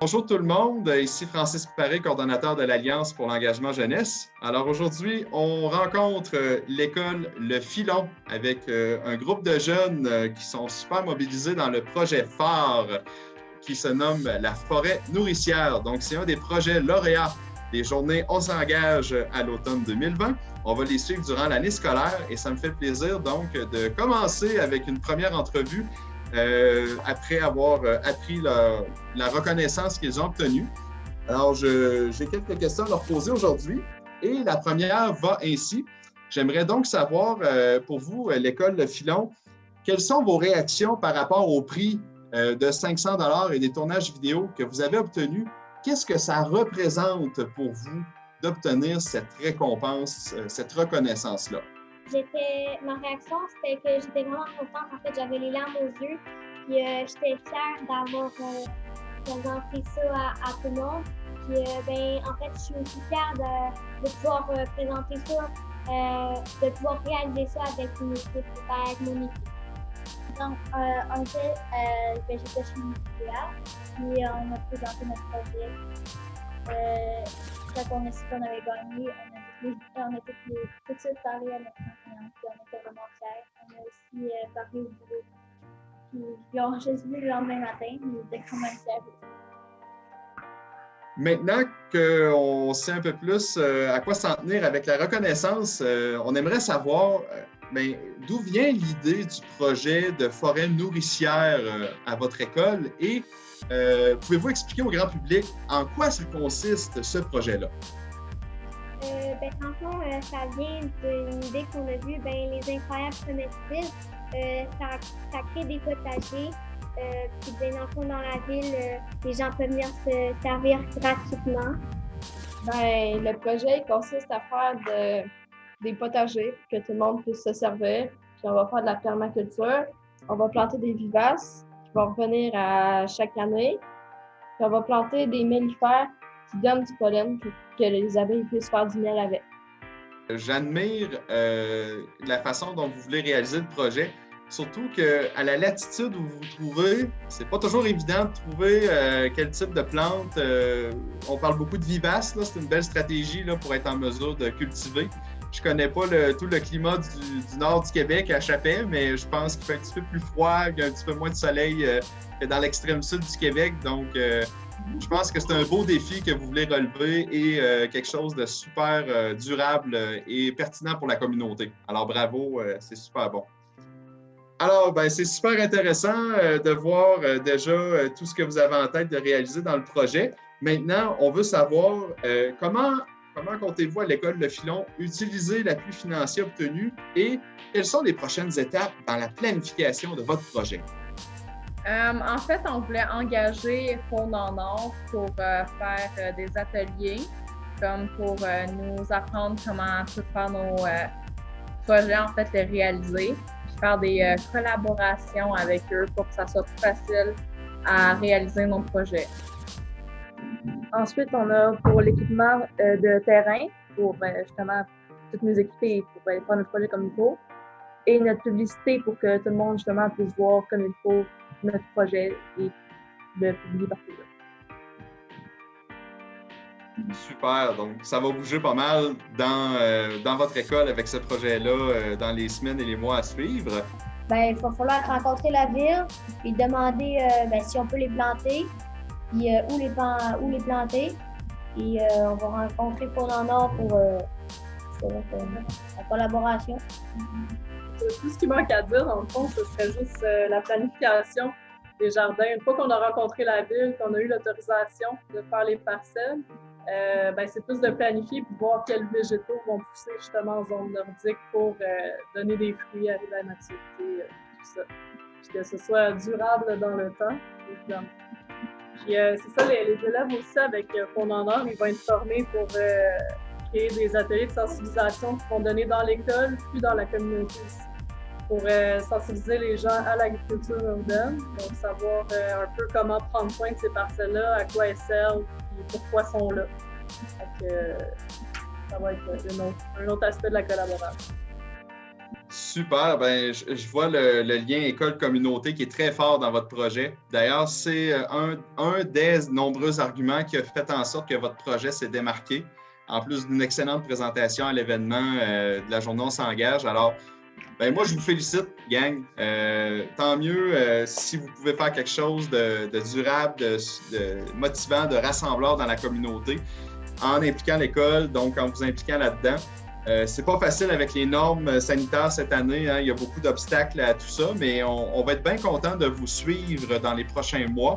Bonjour tout le monde, ici Francis Paré, coordonnateur de l'Alliance pour l'engagement jeunesse. Alors aujourd'hui, on rencontre l'école Le Filon avec un groupe de jeunes qui sont super mobilisés dans le projet phare qui se nomme la forêt nourricière. Donc c'est un des projets lauréats des journées On s'engage à l'automne 2020. On va les suivre durant l'année scolaire et ça me fait plaisir donc de commencer avec une première entrevue après avoir appris la reconnaissance qu'ils ont obtenue. Alors, j'ai quelques questions à leur poser aujourd'hui et la première va ainsi. J'aimerais donc savoir, pour vous, l'école Le Filon, quelles sont vos réactions par rapport au prix de 500 $ et des tournages vidéo que vous avez obtenus? Qu'est-ce que ça représente pour vous d'obtenir cette récompense, cette reconnaissance-là? Ma réaction, c'était que j'étais vraiment contente. En fait, j'avais les larmes aux yeux. Puis j'étais fière d'avoir présenté ça à tout le monde. Puis en fait, je suis aussi fière de pouvoir présenter ça, de pouvoir réaliser ça avec une équipe, avec mon équipe. Donc, en fait, j'étais chez l'UQA, puis on a présenté notre projet. Quand on a su qu'on avait gagné, on a tout de suite parlé à notre enseignante, puis on était vraiment fiers. On a aussi parlé au bureau. Puis on a juste vu le lendemain matin, mais on était quand même fiers. Maintenant qu'on sait un peu plus à quoi s'en tenir avec la reconnaissance, on aimerait savoir d'où vient l'idée du projet de forêt nourricière à votre école et pouvez-vous expliquer au grand public en quoi ça consiste ce projet-là? En fond, ça vient d'une idée qu'on a vue, les incroyables comestibles, ça crée des potagers. Puis dans le fond, dans la ville, les gens peuvent venir se servir gratuitement. Le projet consiste à faire des potagers pour que tout le monde puisse se servir. Puis on va faire de la permaculture. On va planter des vivaces qui vont revenir à chaque année. Puis on va planter des mellifères qui donnent du pollen pour que les abeilles puissent faire du miel avec. J'admire la façon dont vous voulez réaliser le projet. Surtout qu'à la latitude où vous vous trouvez, c'est pas toujours évident de trouver quel type de plante. On parle beaucoup de vivaces, là, c'est une belle stratégie là, pour être en mesure de cultiver. Je connais pas tout le climat du nord du Québec à Chapais, mais je pense qu'il fait un petit peu plus froid, qu'il y a un petit peu moins de soleil que dans l'extrême sud du Québec. Donc, je pense que c'est un beau défi que vous voulez relever et quelque chose de super durable et pertinent pour la communauté. Alors, bravo, c'est super bon. Alors, c'est super intéressant de voir déjà tout ce que vous avez en tête de réaliser dans le projet. Maintenant, on veut savoir comment comptez-vous à l'école Le Filon utiliser l'appui financier obtenu et quelles sont les prochaines étapes dans la planification de votre projet? En fait, on voulait engager Fonds en Or pour faire des ateliers, comme pour nous apprendre comment tout faire nos projets, en fait, les réaliser. Faire des collaborations avec eux pour que ça soit plus facile à réaliser nos projets. Ensuite, on a pour l'équipement de terrain, pour justement toutes nous équiper pour faire notre projet comme il faut, et notre publicité pour que tout le monde justement puisse voir comme il faut notre projet et le publier partout. Super, donc ça va bouger pas mal dans votre école avec ce projet-là dans les semaines et les mois à suivre. Il va falloir rencontrer la ville et demander si on peut les planter, puis où les planter. Et on va rencontrer Pôle en Or pour la collaboration. Tout ce qui manque à dire, dans le fond, ce serait juste la planification des jardins. Une fois qu'on a rencontré la ville, qu'on a eu l'autorisation de faire les parcelles, c'est plus de planifier pour voir quels végétaux vont pousser justement en zone nordique pour donner des fruits, arriver à la maturité, tout ça. Puis que ce soit durable dans le temps, évidemment. Puis c'est ça, les élèves aussi avec Fonds en Or, ils vont être formés pour créer des ateliers de sensibilisation qui vont donner dans l'école puis dans la communauté aussi, pour sensibiliser les gens à l'agriculture urbaine, donc savoir un peu comment prendre soin de ces parcelles-là, à quoi elles servent, et pourquoi elles sont là. Donc, ça va être un autre aspect de la collaboration. Super, ben, je vois le lien école-communauté qui est très fort dans votre projet. D'ailleurs, c'est un des nombreux arguments qui a fait en sorte que votre projet s'est démarqué, en plus d'une excellente présentation à l'événement de la journée On s'engage. Alors, ben, moi, je vous félicite, gang. Tant mieux si vous pouvez faire quelque chose de durable, de motivant, de rassembleur dans la communauté en impliquant l'école, donc en vous impliquant là-dedans. C'est pas facile avec les normes sanitaires cette année, hein. Il y a beaucoup d'obstacles à tout ça, mais on va être bien content de vous suivre dans les prochains mois.